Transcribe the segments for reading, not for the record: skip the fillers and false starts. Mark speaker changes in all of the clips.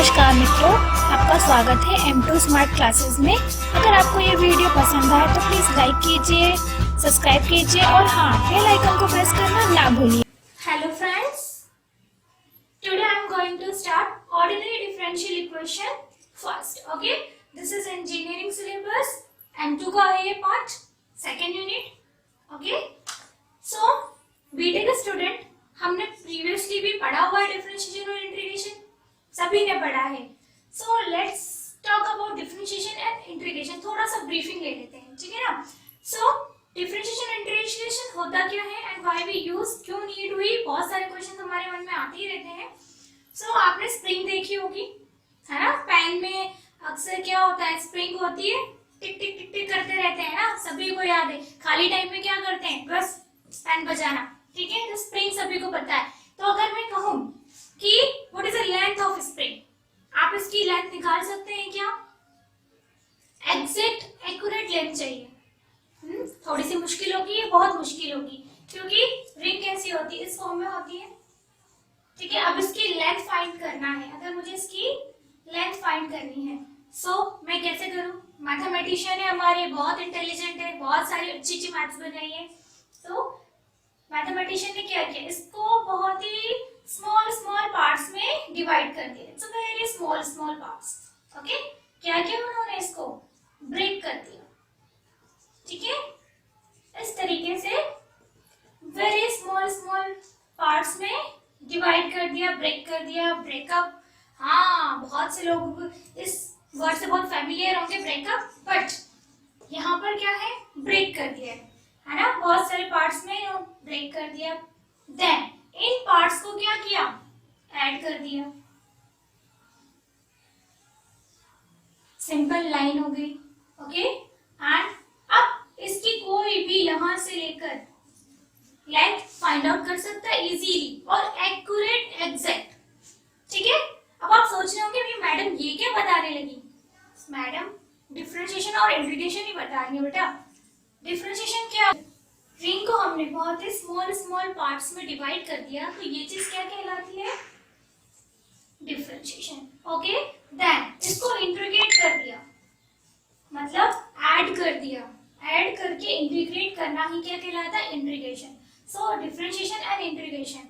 Speaker 1: नमस्कार मित्रों, आपका स्वागत है M2 स्मार्ट क्लासेस में। अगर आपको ये वीडियो पसंद आए तो प्लीज लाइक कीजिए, सब्सक्राइब कीजिए और हाँ, बेल आइकन को प्रेस करना ना भूलिए।
Speaker 2: Hello friends, today I am going to start ordinary differential equation first. Okay, this is engineering syllabus M2 का है ये पार्ट, second unit. Okay, so B Tech का स्टूडेंट हमने प्रीवियसली भी पढ़ा हुआ है डिफरेंशिएशन और इंटीग्रेशन, सभी ने पढ़ा है. So let's talk about differentiation and integration. थोड़ा सा ब्रीफिंग ले लेते हैं, ठीक है ना. सो डिफरेंशिएशन एंड इंटीग्रेशन होता क्या है एंड व्हाई वी यूज, क्यों नीड हुई, बहुत सारे क्वेश्चन हमारे मन में आते ही रहते हैं. सो आपने स्प्रिंग देखी होगी, है ना. पेन में अक्सर क्या होता है, स्प्रिंग होती है, टिक टिक टिक टिक करते रहते हैं ना, सभी को याद है. खाली टाइम में क्या करते हैं, बस पेन बजाना, ठीक है. तो स्प्रिंग सभी को पता है. तो अगर मैं कहूं कि what is the length of spring, आप इसकी लेंथ निकाल सकते हैं क्या? एग्जैक्ट एक्यूरेट लेंथ चाहिए. थोड़ी सी मुश्किल होगी, ये बहुत मुश्किल होगी, क्योंकि रिंग कैसी होती है, इस फॉर्म में होती है, ठीक है. अब इसकी लेंथ फाइंड करना है. अगर मुझे इसकी लेंथ फाइंड करनी है, सो मैं कैसे करूं? मैथमेटिशियन है हमारे, बहुत इंटेलिजेंट है, बहुत सारी अच्छी अच्छी मैथ्स बनाई है. तो मैथमेटिशियन ने क्या किया, इसको बहुत ही स्मॉल स्मॉल पार्ट्स में डिवाइड कर दिया. It's very small small parts. Okay, क्या किया उन्होंने, इसको ब्रेक कर दिया, ठीक है. इस तरीके से वेरी स्मॉल स्मॉल पार्ट्स में डिवाइड कर दिया, ब्रेक कर दिया. ब्रेकअप, हाँ, बहुत से लोग इस वर्ड से बहुत फैमिलियर होंगे, ब्रेकअप. बट यहाँ पर क्या है, ब्रेक कर दिया है ना, बहुत सारे पार्ट्स में ब्रेक कर दिया. देन इन पार्ट्स को क्या किया, ऐड कर दिया. सिंपल लाइन हो गई. ओके, एंड अब इसकी कोई भी यहां से लेकर लेंथ फाइंड आउट कर सकता है इजीली और एक्यूरेट, एग्जैक्ट, ठीक है. अब आप सोच रहे होंगे मैडम ये क्या बताने लगी, मैडम डिफरेंशिएशन और इंटीग्रेशन ही बता रही है बेटा. डिफरेंशिएशन क्या, रिंग को हमने बहुत ही स्मॉल स्मॉल पार्ट्स में डिवाइड कर दिया, तो ये चीज क्या कहलाती है, डिफरेंशिएशन. ओके, देन इसको इंटीग्रेट कर दिया, मतलब ऐड कर दिया. ऐड करके इंटीग्रेट करना ही क्या कहलाता है, integration. So differentiation and integration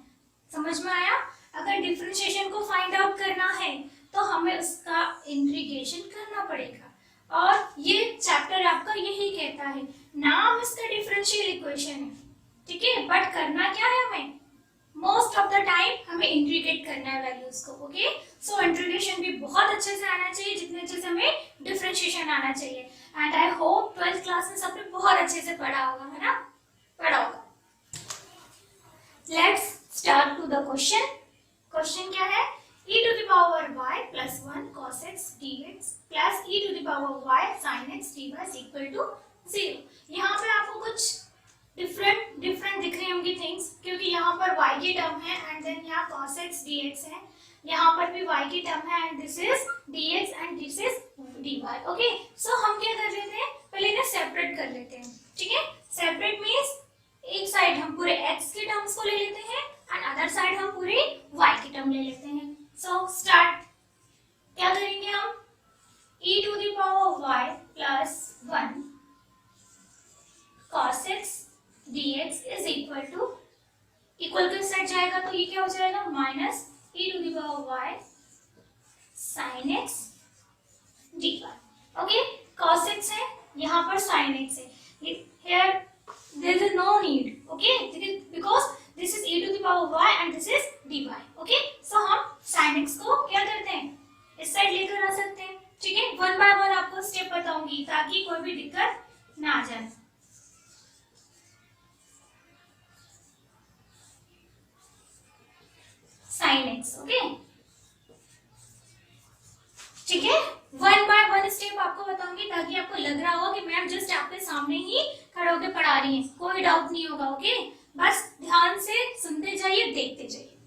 Speaker 2: समझ में आया. अगर डिफरेंशिएशन को फाइंड आउट करना है तो हमें उसका इंटीग्रेशन करना पड़ेगा, और ये चैप्टर आपका यही कहता है. नाम इसका डिफरेंशियल इक्वेशन है, ठीक है, बट करना क्या है हमें, मोस्ट ऑफ द टाइम हमें इंटीग्रेट करना है वैल्यूज को. ओके, सो इंटीग्रेशन भी बहुत अच्छे से आना चाहिए, जितने अच्छे से हमें डिफरेंशिएशन आना चाहिए. And I hope 12th class में सबने बहुत अच्छे से पढ़ा होगा, है ना, पढ़ा होगा. Let's start to the question. Question क्या है, e to the power y plus 1 cos x dx plus e to the power y sin x dy is equal to 0. यहाँ पे आपको कुछ डिफरेंट दिख रही होंगी थिंग्स, क्योंकि यहाँ पर y की टर्म है एंड देन यहाँ cos x dx है, यहाँ पर भी y की टर्म है and this is dx and this is dy. Okay, so हम क्या कर लेते हैं, पहले इन्हें सेपरेट कर लेते हैं, ठीक है. सेपरेट मीन्स एक साइड हम पूरे x के टर्म्स को ले लेते हैं एंड अदर साइड हम पूरी y की टर्म ले लेते हैं. सो स्टार्ट, क्या करेंगे हम, e to the power y plus 1 cos x dx is equal to, equal के साइड जाएगा तो ये क्या हो जाएगा, minus e to the power y sin x dy. Okay, cos x है, यहाँ पर sin x है. Here there is no need, okay, because this is e to the power y and this is dy. okay, so हम sin x को क्या करते हैं, इस साइड लेकर आ सकते हैं, ठीक है. वन बाय वन आपको स्टेप बताऊंगी ताकि कोई भी दिक्कत ना आ जाए. sin x, ओके, ठीक है. वन बाय वन स्टेप आपको बताऊंगी ताकि आपको लग रहा हो कि मैम जस्ट आपके सामने ही खड़े होकर पढ़ा रही हैं, कोई डाउट नहीं होगा. ओके, बस ध्यान से सुनते जाइए, देखते जाइए,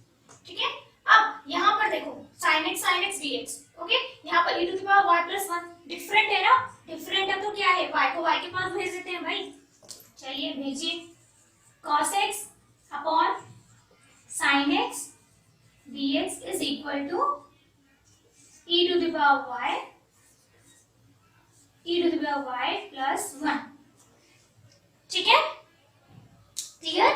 Speaker 2: ठीक है. अब यहाँ पर देखो sin x dx. ओके, यहाँ पर e to the power y plus 1 different है ना, डिफरेंट है तो क्या है, y को y के पास भेज देते हैं भाई. चलिए भेजिए, cos x upon sin x dx is equal to e to the power y plus 1। ठीक है, क्लियर।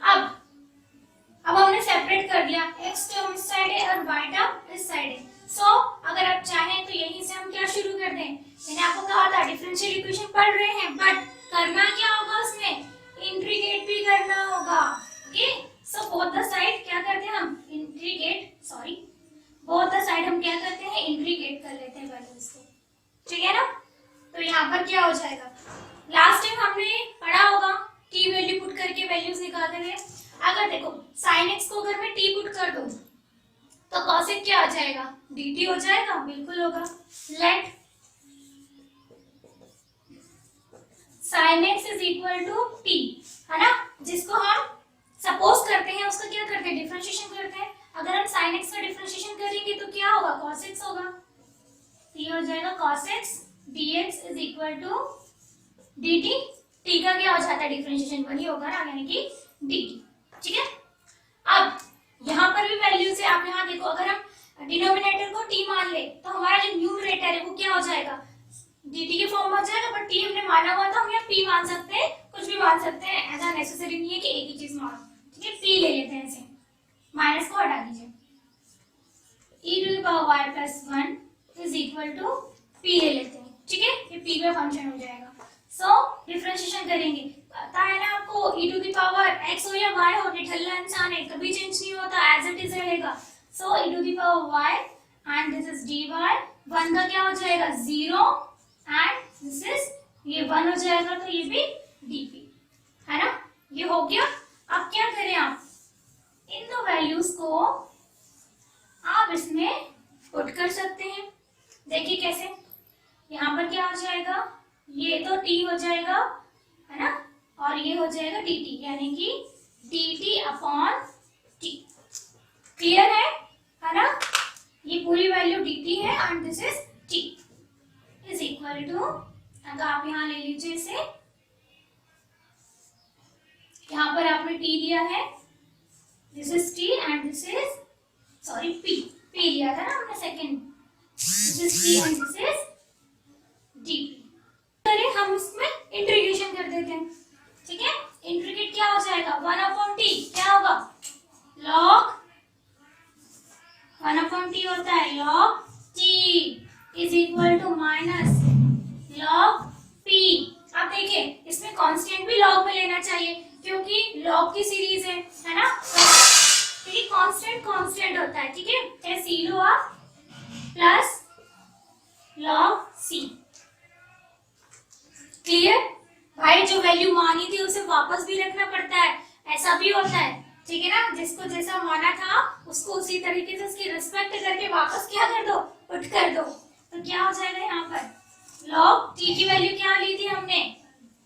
Speaker 2: अब हमने सेपरेट कर दिया, x टर्म इस साइड है और y टर्म इस साइड है। सो अगर आप चाहें तो यहीं से हम क्या शुरू कर दें, मैंने आपको कहा था डिफरेंशियल इक्वेशन पढ़ रहे हैं, बट करना क्या होगा उसमें, इंटीग्रेट भी करना होगा। Okay, so both the side क्या करते हैं हम, बोथ द साइड हम क्या करते हैं, इंटीग्रेट कर लेते हैं वैल्यूज को। ठीक है ना, तो यहाँ पर क्या हो जाएगा, लास्ट टाइम हमने पढ़ा होगा t वैल्यू पुट करके वैल्यूज निकालते थे। अगर देखो sin x को अगर मैं t पुट कर दूं तो cos x क्या आ जाएगा, dt हो जाएगा, बिल्कुल होगा। Let sin x is equal to t, है ना, जिसको हम सपोज करते हैं उसका क्या करते हैं, डिफरेंशिएशन करते हैं। अगर हम sin x का डिफरेंशिएशन करेंगे तो क्या होगा, cos x होगा, t हो जाएगा cos x dx is equal to dt। t का क्या हो जाता है डिफरेंशिएशन, वही होगा ना, यानी कि dt। ठीक है, अब यहाँ पर भी वैल्यूज है, आप यहाँ देखो, अगर हम डिनोमिनेटर को t मान ले तो हमारा जो न्यूमरेटर है वो क्या हो जाएगा, dt के फॉर्म में हो जाएगा, बट t हमने माना हुआ था, हम यहाँ p मान सकते हैं, कुछ भी मान सकते हैं, ऐसा नेसेसरी नहीं है कि एक ही चीज मानो। ठीक है, p ले लेते हैं, ऐसे माइनस को हटा दीजिए, e to the power y plus 1 is equal to p ले लेते हैं। ठीक है, ये p का फंक्शन हो जाएगा। सो डिफरेंशिएशन करेंगे, पता है ना आपको, e to the power x हो या y हो, निठल्ला इंसान है, कभी चेंज नहीं होता, एज इट इज रहेगा। So e to the power y and this is dy, 1 का क्या हो जाएगा 0 एंड दिस इज ये 1 हो जाएगा, तो ये भी dp, है ना, ये हो गया। अब क्या करें, आप इन दो वैल्यूज को आप इसमें पुट कर सकते हैं। देखिए कैसे, यहाँ पर क्या हो जाएगा, ये तो t हो जाएगा, है ना, और ये हो जाएगा dt, यानी कि dt अपॉन t। क्लियर है ना, ये पूरी वैल्यू dt है and this is t is equal to, अगर आप यहाँ ले लीजिए इसे, यहाँ पर आपने t दिया है, this is t and this is sorry p लिया था ना हमने second, this is t and this is dp। करें हम इसमें इंटीग्रेशन कर देते हैं। ठीक है, इंटीग्रेट क्या हो जाएगा, 1 अपॉन t क्या होगा, log 1 अपॉन t होता है log t is equal to minus log p। अब देखिए इसमें कांस्टेंट भी log में लेना चाहिए क्योंकि log की सीरीज है ना, तो ये कांस्टेंट होता है। ठीक है, c लो आप प्लस log c। क्लियर भाई, जो वैल्यू मानी थी उसे वापस भी रखना पड़ता है, ऐसा भी होता है। ठीक है ना, जिसको जैसा माना था उसको उसी तरीके से उसकी रिस्पेक्ट करके वापस क्या कर दो, पुट कर दो, तो क्या हो जाएगा, यहाँ पर log t की वैल्यू क्या ली थी हमने,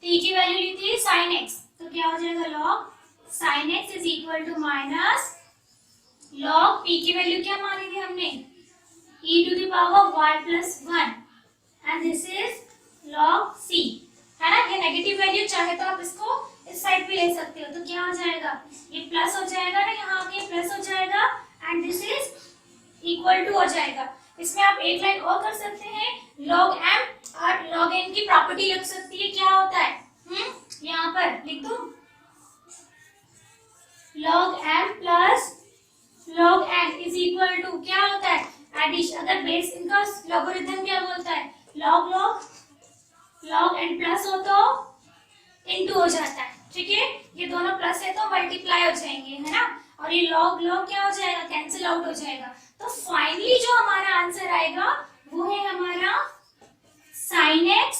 Speaker 2: t की वैल्यू ली थी sin x, तो क्या हो जाएगा log sin x is equal to minus log p की वैल्यू क्या मानी थी हमने, e to the power y plus 1 and this is log c, है ना। ये नेगेटिव वैल्यू चाहे तो आप इसको इस साइड भी ले सकते हो, तो क्या हो जाएगा, ये प्लस हो जाएगा ना, यहाँ आके प्लस हो जाएगा and this is equal to हो जाएगा। इसमें आप एक लाइन और कर सकते हैं, log m और log n की प्रॉपर्टी लग सकती है, क्या होता है, यहाँ पर लिख दूं, log m plus log n is equal to क्या होता है, एडिशन। अगर बेस इनका लॉगरिथम क्या बोलता है, log n प्लस हो तो इनटू हो जाता है। ठीक है, ये दोनों प्लस है तो मल्टीप्लाई हो जाएंगे, है ना, और ये log क्या हो जाएगा, कैंसिल आउट हो जाएगा। तो फाइनली जो हमारा आंसर आएगा वो है हमारा sin x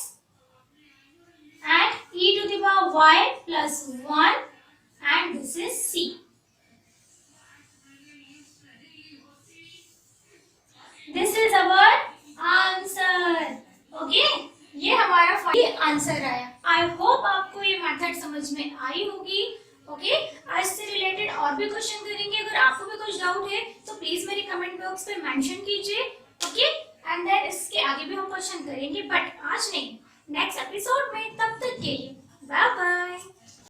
Speaker 2: and e to the power y plus 1 and this is c। This is our answer. Okay, ये हमारा फाइनल आंसर आया। आई होप आपको ये मेथड समझ में आई होगी। ओके, आज से रिलेटेड और भी क्वेश्चन करेंगे। अगर आपको भी कुछ डाउट है तो प्लीज मेरे कमेंट बॉक्स पे मेंशन कीजिए। ओके, एंड देन इसके आगे भी हम क्वेश्चन करेंगे, बट आज नहीं, नेक्स्ट एपिसोड में। तब तक के लिए बाय बाय।